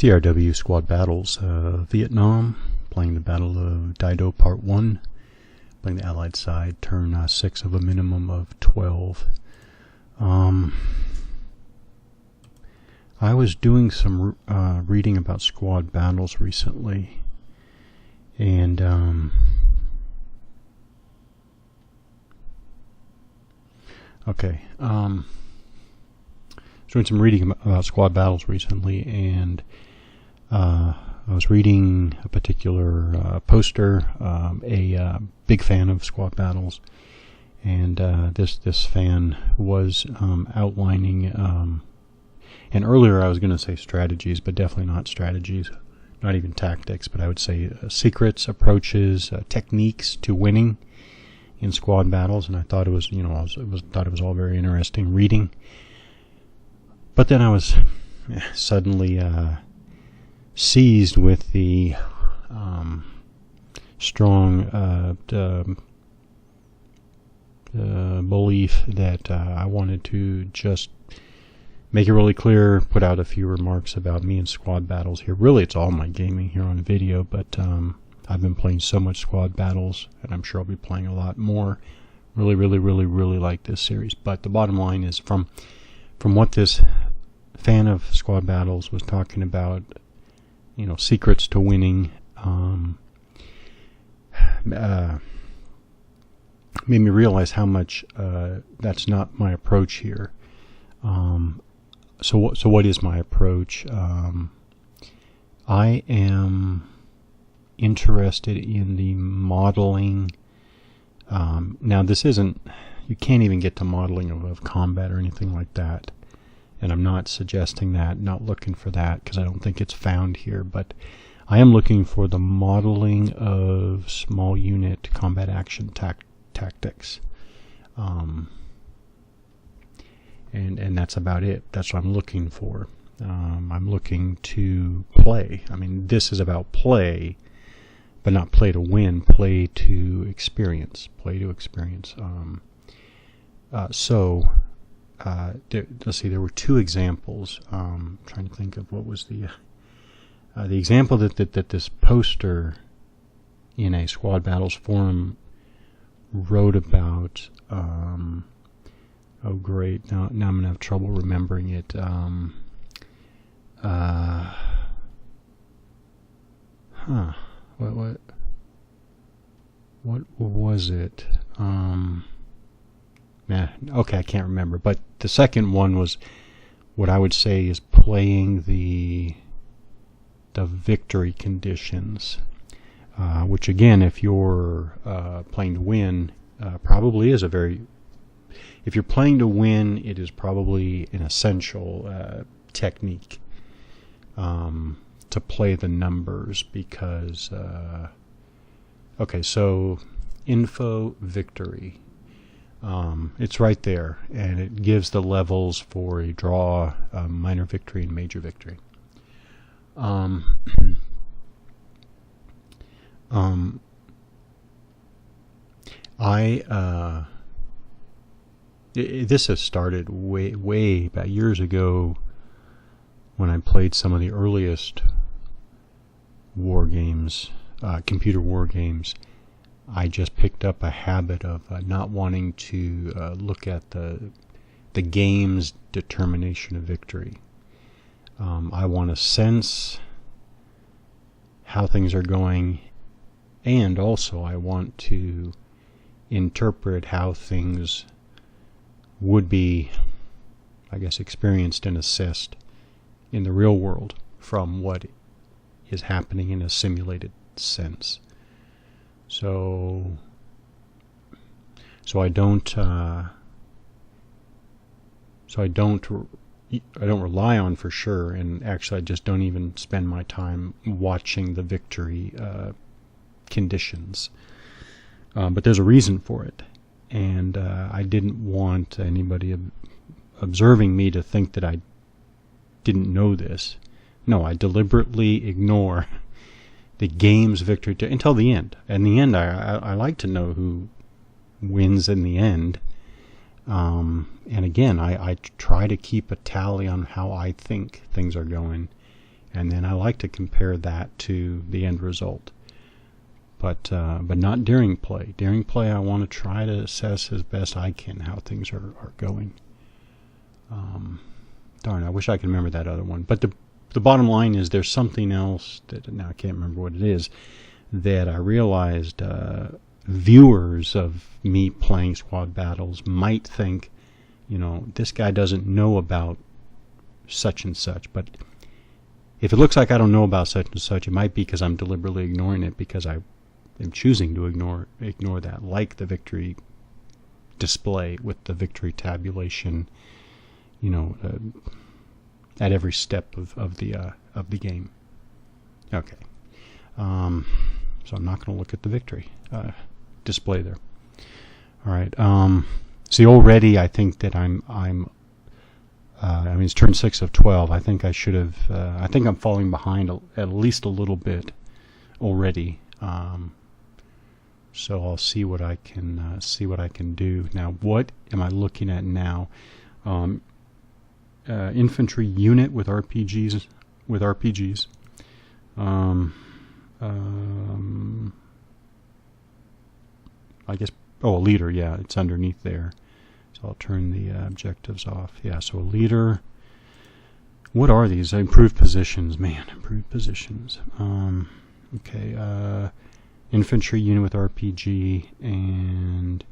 TRW Squad Battles, Vietnam, playing the Battle of Daido Part 1, playing the Allied side, turn 6 of a minimum of 12. I was doing some reading about squad battles recently, and doing some reading about squad battles recently, and I was reading a particular poster, a big fan of squad battles, and this fan was outlining, and earlier I was going to say strategies, but definitely not strategies, not even tactics, but I would say secrets, approaches, techniques to winning in squad battles, and I thought it was, thought it was all very interesting reading. But then I was suddenly seized with the strong belief that I wanted to just make it really clear, put out a few remarks about me and squad battles here. Really, it's all my gaming here on video, but I've been playing so much squad battles, and I'm sure I'll be playing a lot more. Really like this series. But the bottom line is, from what this fan of squad battles was talking about, secrets to winning, made me realize how much that's not my approach here. So what is my approach? I am interested in the modeling. Now, this isn't, you can't even get to modeling of combat or anything like that, and I'm not suggesting that, not looking for that, because I don't think it's found here, but I am looking for the modeling of small unit combat action tactics. And that's about it. That's what I'm looking for. I'm looking to play. I mean, this is about play, but not play to win, play to experience. Let's see, there were two examples. I'm trying to think of what was the example that this poster in a Squad Battles forum wrote about. Oh, great! Now I'm gonna have trouble remembering it. What was it? Okay, I can't remember. But the second one was what I would say is playing the victory conditions, which again, if you're playing to win, probably is a very. If you're playing to win, it is probably an essential technique to play the numbers, because so info victory, it's right there, and it gives the levels for a draw, minor victory, and major victory. This has started way back years ago, when I played some of the earliest war games, computer war games. I just picked up a habit of not wanting to look at the game's determination of victory. I want to sense how things are going, and also I want to interpret how things would be, I guess, experienced and assessed in the real world from what is happening in a simulated sense. So I don't rely on, for sure, and actually I just don't even spend my time watching the victory conditions. But there's a reason for it. And I didn't want anybody observing me to think that I didn't know this. No, I deliberately ignore the game's victory until the end. In the end, I like to know who wins in the end. And again, I try to keep a tally on how I think things are going, and then I like to compare that to the end result. But not during play. During play, I want to try to assess as best I can how things are going. Darn, I wish I could remember that other one. But the bottom line is there's something else that now I can't remember what it is that I realized viewers of me playing squad battles might think, this guy doesn't know about such and such. But if it looks like I don't know about such and such, it might be because I'm deliberately ignoring it because I am choosing to ignore that, like the victory display with the victory tabulation, at every step of the game. Okay, so I'm not going to look at the victory display there. All right. See, already I think that I'm it's turn 6 of 12. I think I should have. I think I'm falling behind at least a little bit already. So I'll see what I can do. Now, what am I looking at now? Infantry unit with RPGs. I guess. Oh, a leader. Yeah, it's underneath there. So I'll turn the objectives off. Yeah. So a leader. What are these? Improved positions. Man, improved positions. Okay. Infantry unit with RPG and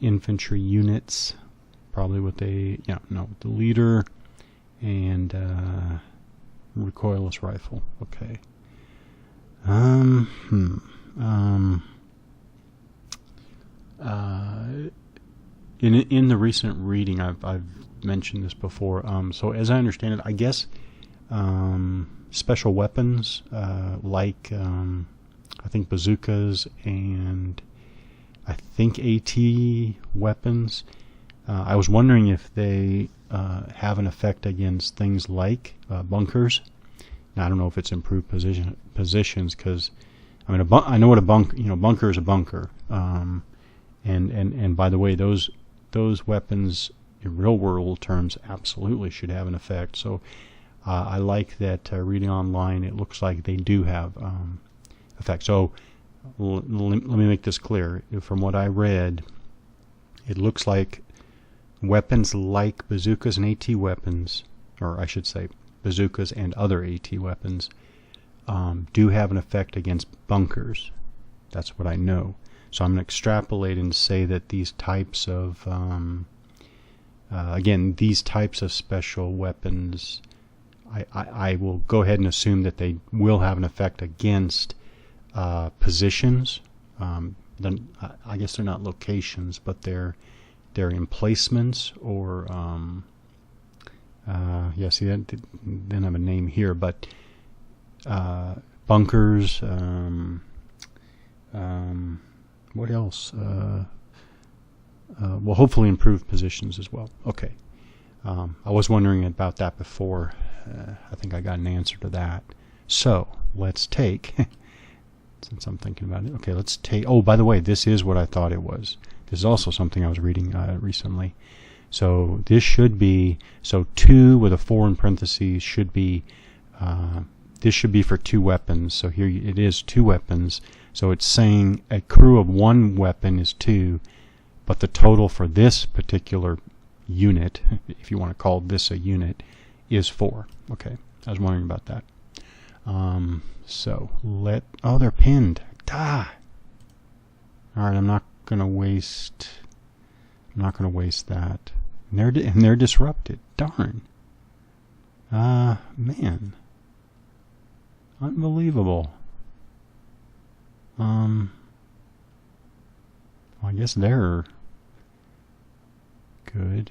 infantry units, probably with the leader and recoilless rifle. Okay. In the recent reading, I've mentioned this before. So as I understand it, I guess. Special weapons like I think bazookas and I think AT weapons. I was wondering if they have an effect against things like bunkers. Now, I don't know if it's improved positions because I mean I know what a bunker is a bunker. And by the way, those weapons in real world terms absolutely should have an effect. So. I like that reading online, it looks like they do have effect. So let me make this clear. From what I read, it looks like weapons like bazookas and AT weapons, or I should say bazookas and other AT weapons, do have an effect against bunkers. That's what I know. So I'm going to extrapolate and say that these types of, these types of special weapons, I will go ahead and assume that they will have an effect against positions. Then I guess they're not locations, but they're emplacements or see that didn't have a name here, but bunkers. What else? Well, hopefully improved positions as well. Okay. I was wondering about that before. I think I got an answer to that. So let's take, since I'm thinking about it, okay, let's take, oh, by the way, this is what I thought it was. This is also something I was reading recently. So this should be, 2 with a 4 in parentheses should be, this should be for 2 weapons. So here it is 2 weapons. So it's saying a crew of 1 weapon is 2, but the total for this particular unit, if you want to call this a unit, is 4. Okay, I was wondering about that. So they're pinned. All right, I'm not gonna waste that. And they're disrupted. Darn. Man. Unbelievable. Well, I guess they're good.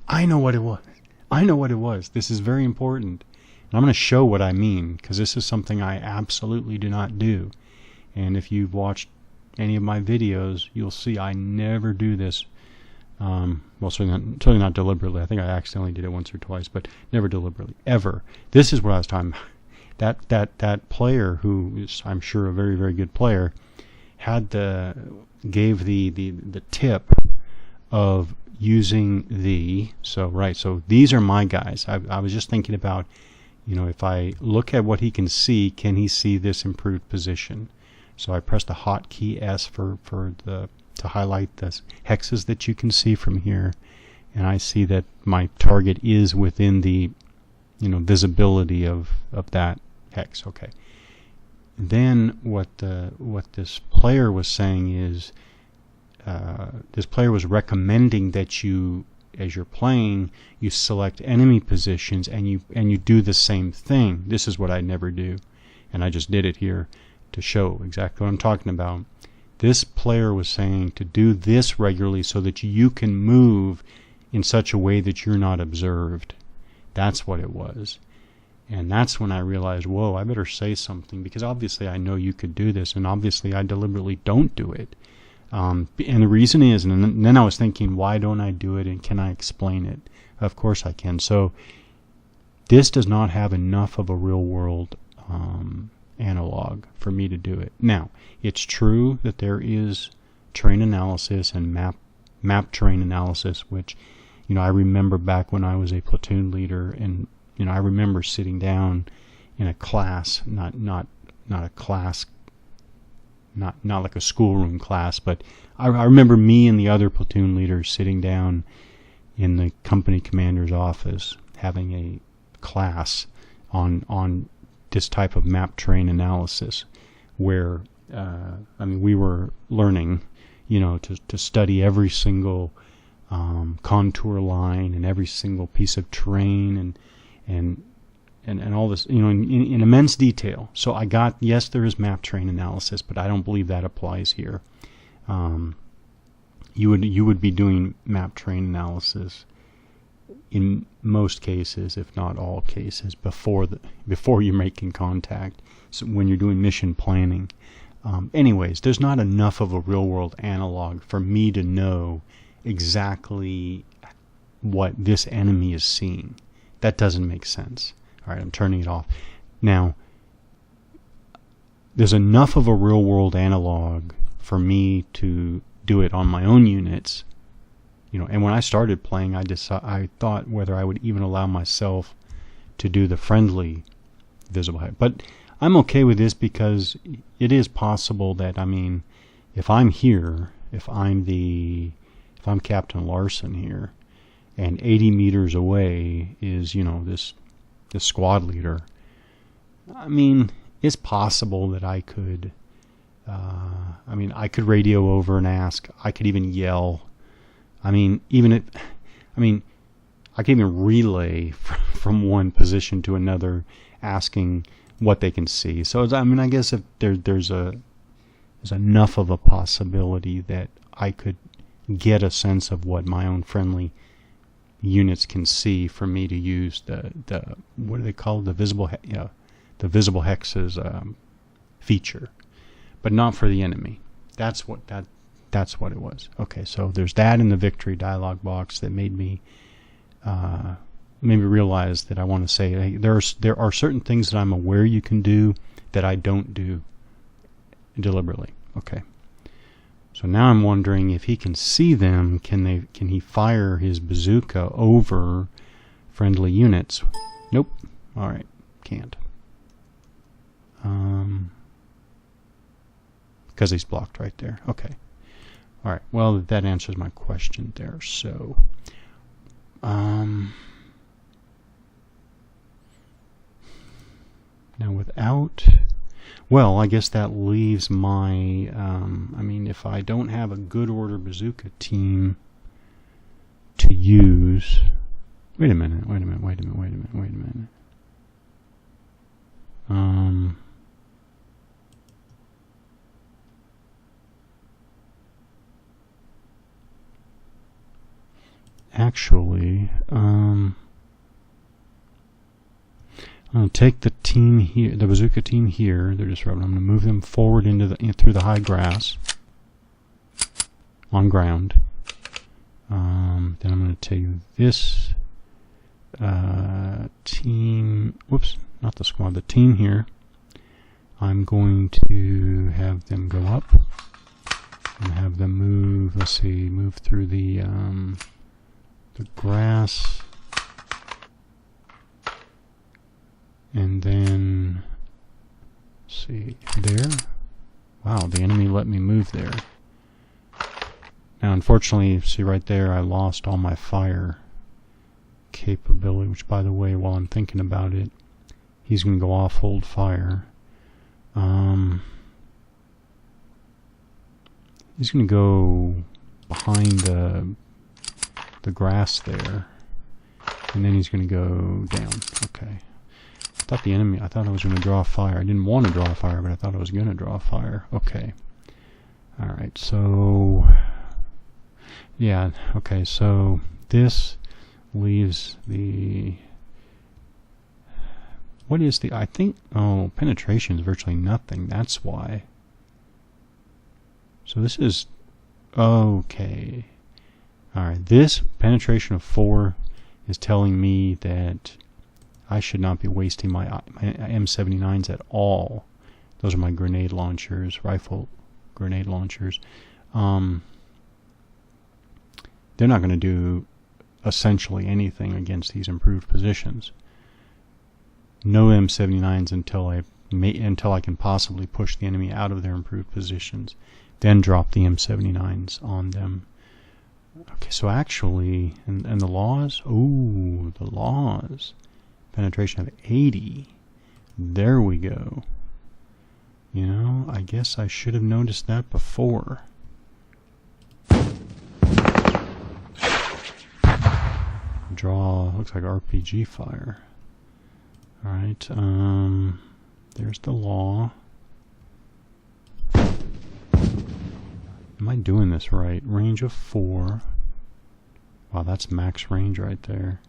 I know what it was. This is very important. And I'm going to show what I mean, because this is something I absolutely do not do. And if you've watched any of my videos, you'll see I never do this. Well, certainly not deliberately. I think I accidentally did it once or twice, but never deliberately, ever. This is what I was talking about. That player, who is, I'm sure, a very, very good player, gave the tip of using so these are my guys. I was just thinking about, if I look at what he can see, can he see this improved position? So I press the hotkey S to highlight the hexes that you can see from here, and I see that my target is within the visibility of that hex. Okay. Then what this player was saying is, this player was recommending that you, as you're playing, you select enemy positions and you do the same thing. This is what I never do, and I just did it here to show exactly what I'm talking about. This player was saying to do this regularly so that you can move in such a way that you're not observed. That's what it was. And that's when I realized, whoa, I better say something, because obviously I know you could do this, and obviously I deliberately don't do it. And the reason is, and then I was thinking, why don't I do it, and can I explain it? Of course I can. So this does not have enough of a real-world analog for me to do it. Now, it's true that there is terrain analysis and map terrain analysis, which, I remember back when I was a platoon leader, and I remember sitting down in a class, not a class, not like a schoolroom class, but I remember me and the other platoon leaders sitting down in the company commander's office having a class on this type of map terrain analysis, where we were learning, to study every single contour line and every single piece of terrain and all this, in immense detail. So I got, yes, there is map terrain analysis, but I don't believe that applies here. You would be doing map terrain analysis in most cases, if not all cases, before you're making contact. So when you're doing mission planning. Anyways, there's not enough of a real-world analog for me to know exactly what this enemy is seeing. That doesn't make sense. All right, I'm turning it off. Now, there's enough of a real-world analog for me to do it on my own units. And when I started playing, I thought whether I would even allow myself to do the friendly visible hex. But I'm okay with this, because it is possible that, if I'm here, if I'm Captain Larson here, and 80 meters away is, this squad leader, it's possible that I could, I could radio over and ask. I could even yell. I could even relay from one position to another, asking what they can see. So, I guess if there's enough of a possibility that I could get a sense of what my own friendly units can see for me to use the what do they call it? The visible hexes feature, but not for the enemy. That's what it was. Okay, so there's that in the victory dialog box that made me realize that I want to say, hey, there are certain things that I'm aware you can do that I don't do deliberately. Okay. So now I'm wondering, if he can see them, can he fire his bazooka over friendly units? Nope. All right, can't. Because he's blocked right there. Okay. All right. Well, that answers my question there. So, now without. Well, I guess that leaves my, if I don't have a good order bazooka team to use, wait a minute. Actually, I'm going to take the team here, the bazooka team here. They're disrupting. I'm going to move them forward through the high grass on ground. Then I'm going to take this team. Whoops, not the squad. The team here. I'm going to have them go up. and have them move. Let's see, move through the grass, and then see there. Wow, the enemy let me move there. Now, unfortunately, see right there, I lost all my fire capability. Which, by the way, while I'm thinking about it, he's going to go off hold fire. He's going to go behind the grass there, and then he's going to go down. Okay. I thought I was going to draw fire. I didn't want to draw fire, but I thought I was going to draw fire. Okay. Alright, so... yeah, okay, so this leaves the... what is the... I think... oh, penetration is virtually nothing. That's why. So this is... okay. Alright, this penetration of 4 is telling me that I should not be wasting my M79s at all. Those are my grenade launchers, rifle grenade launchers. They're not going to do essentially anything against these improved positions. No M79s until I can possibly push the enemy out of their improved positions. Then drop the M79s on them. Okay, so actually, and the laws? Ooh, the laws. Penetration of 80. There we go. You know, I guess I should have noticed that before. Draw, looks like RPG fire. Alright, there's the law. Am I doing this right? Range of 4. Wow, that's max range right there.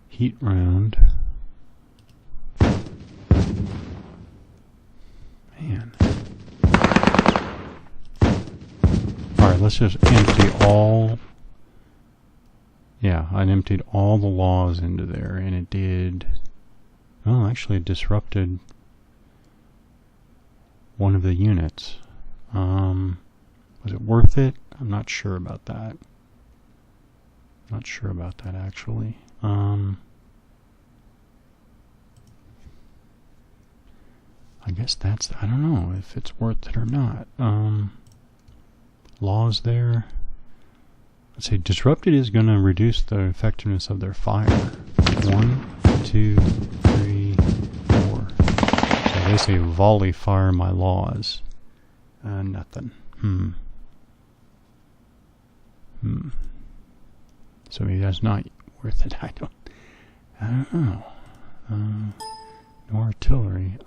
Heat round. Man. Alright, let's just empty all... yeah, I emptied all the laws into there, and it did... oh, actually it disrupted one of the units. Was it worth it? I'm not sure about that. Not sure about that, actually. I guess that's... I don't know if it's worth it or not. Laws there. Let's see, disrupted is going to reduce the effectiveness of their fire. 1, 2, 3, 4. So they say volley fire my laws. Nothing. So maybe that's not worth it. I don't know. No artillery.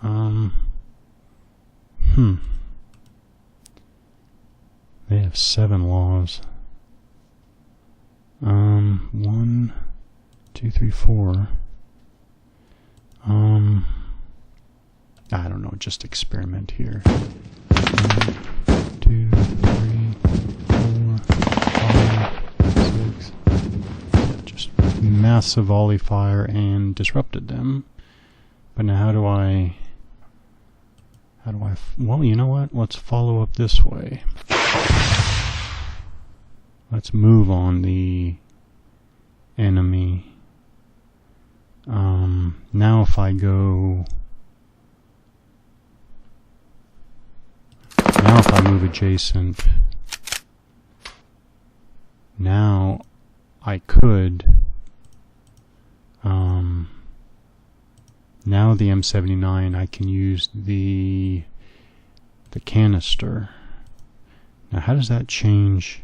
They have 7 laws. 1, 2, 3, 4. I don't know, just experiment here. 1, 2, 3, 4, 5, 6. Just massive volley fire and disrupted them. But now how do I... well, you know what? Let's follow up this way. Let's move on the enemy. Now if I go... now if I move adjacent, now I could... now the M79, I can use the canister. Now how does that change?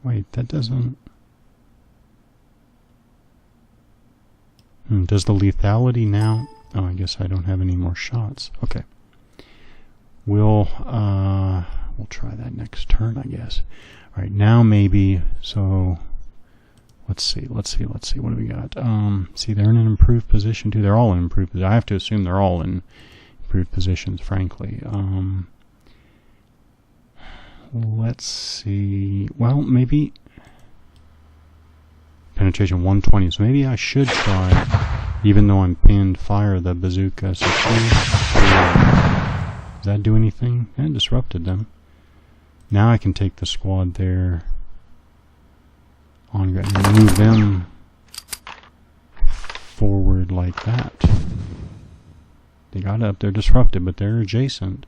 Wait, that doesn't... does the lethality now... oh, I guess I don't have any more shots. Okay. We'll try that next turn, I guess. Alright, now maybe... so... let's see. What do we got? See, they're in an improved position too. They're all in improved position. I have to assume they're all in improved positions, frankly. Let's see. Well, maybe penetration 120. So maybe I should try. Even though I'm pinned, fire the bazooka. So does that do anything? That disrupted them. Now I can take the squad there on and move them forward like that. They got up, they're disrupted, but they're adjacent.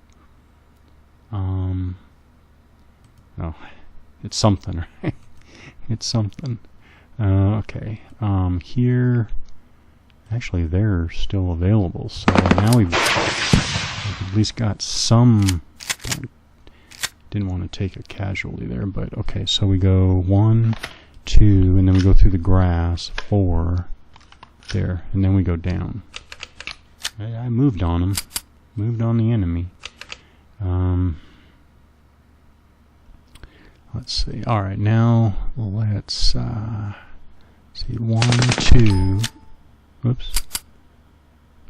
Oh, it's something, right? It's something. Okay. Here, actually, they're still available. So now we've at least got some. Didn't want to take a casualty there, but okay. So we go 1, 2, and then we go through the grass. 4, there, and then we go down. I moved on them. Moved on the enemy. Let's see. All right, now let's see. 1, 2. Whoops.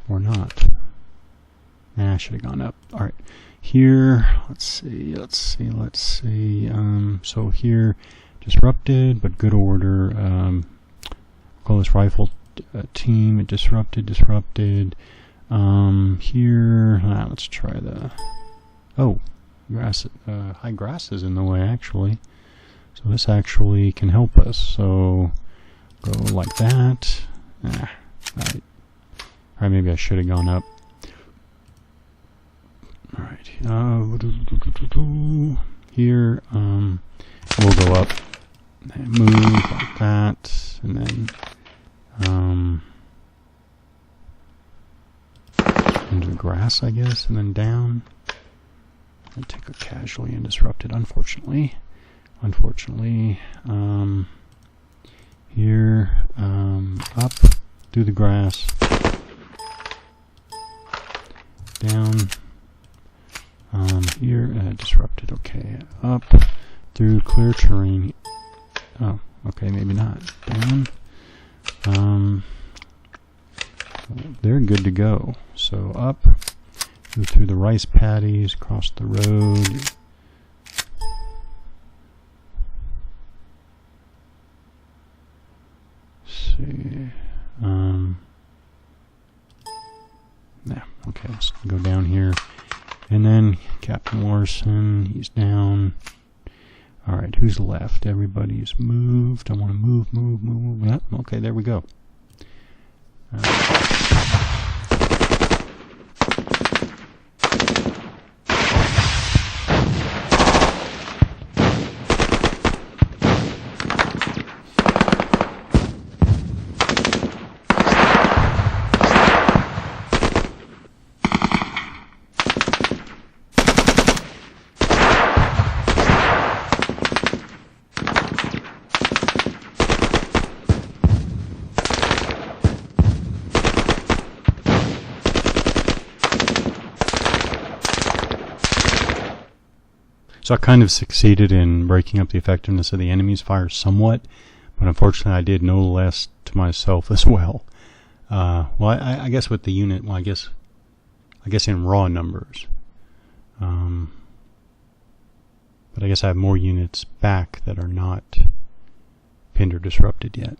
Or not. Nah, I should have gone up. All right. Here, let's see. So here, disrupted, but good order. Call this rifle team. It disrupted. Here, let's try the. Oh, grass. High grass is in the way actually. So this actually can help us. So go like that. Alright. Alright, maybe I should have gone up. Alright. Here, we'll go up and move like that, and then into the grass, I guess, and then down. And take a casualty and disrupt it, unfortunately. Here, up through the grass, down. Here, disrupted. Okay, up through clear terrain. Oh, okay, maybe not. Down. They're good to go. So up, go through the rice paddies, cross the road. See. Yeah, okay, let's go down here. And then Captain Larson, he's down. Alright, who's left? Everybody's moved. I want to move. Yep, okay, there we go. So I kind of succeeded in breaking up the effectiveness of the enemy's fire somewhat, but unfortunately I did no less to myself as well. Well, I guess with the unit, well, I guess in raw numbers. But I guess I have more units back that are not pinned or disrupted yet.